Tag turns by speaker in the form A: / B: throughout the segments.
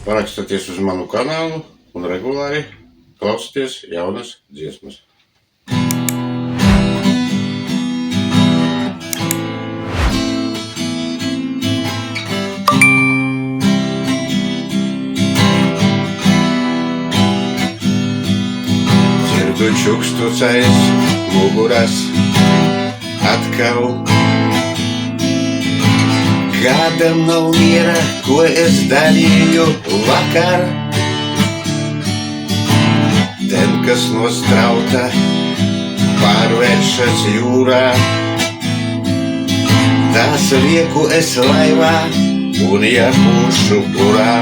A: parakstieties uz manu kanālu un regulāri klausieties jaunas dziesmas. Dzirdu čukstuc aiz muguras atkal. Kādam nav miera, ko es darīju vakar. Ten, kas nostrauta, pārvēršas jūrā. Tās lieku es laivā un jāpūšu burā.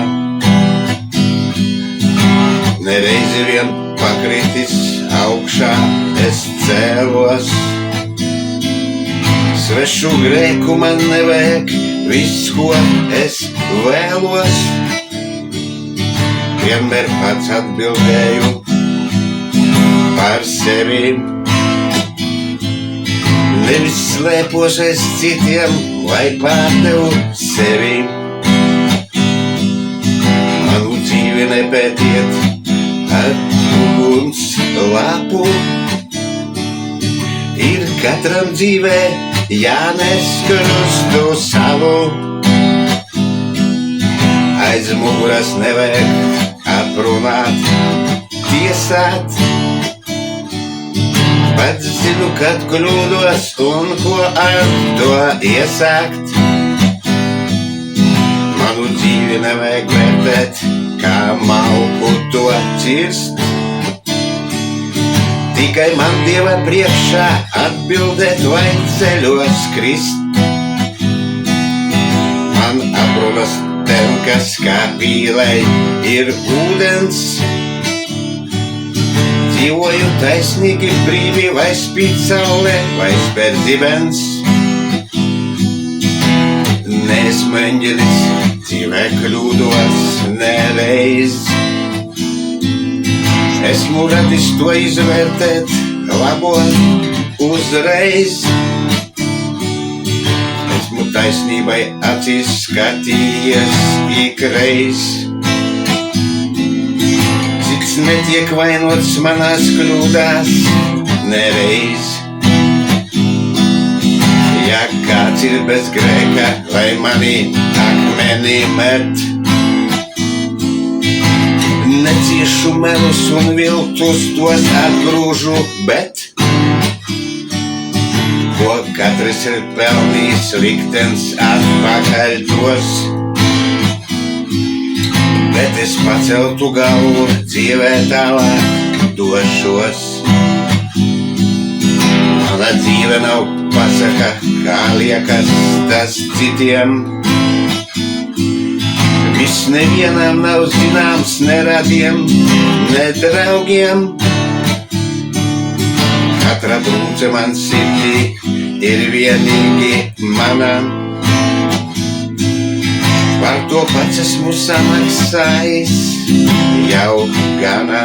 A: Nereizi vien pakritis augšā es cēlos. Svešu grēku man nevajag, viss, ko es vēlos. Vienmēr pats atbildēju par sevi. Nevis slēpos aiz citiem, lai pārdevu sevi. Manu dzīvi nepētiet ar uguns lapu. Ir katram dzīvē jāneskar uz to savu. Aiz muguras nevajag aprunāt, tiesāt. Pats zinu, kad kļūdos un ko ar to iesākt. Manu dzīvi nevajag vērtēt, kā malku to cirst. Tikai man Dieva priekšā atbildēt vai ceļos krist. Man aprunas tenkas kā pīlei ir ūdens. Dzīvoju taisnīgi brīvi, vai spīd saule, vai spēr zibens. Neesmu eņģelis, dzīvē kļūdos nereiz. Esmu radis to izvērtēt, labot uzreiz. Esmu taisnībai acīs skatījies ikreiz. Cits netiek vainots manās kļūdās nereiz. Ja kāds ir bez grēka, lai mani akmeni met. Neciešu melus un viltus, tos atgrūžu, bet ko katrs ir pelnījis, liktenis atpakaļ dos. Bet es paceltu galvu, dzīvē tālāk došos. Mana dzīve nav pasaka, kā liekas tas citiem. Viss nevienam nav zināms, ne radiem, ne draugiem. Katra brūce man sirdī ir vienīgi mana. Par to pats esmu samaksājis jau gana.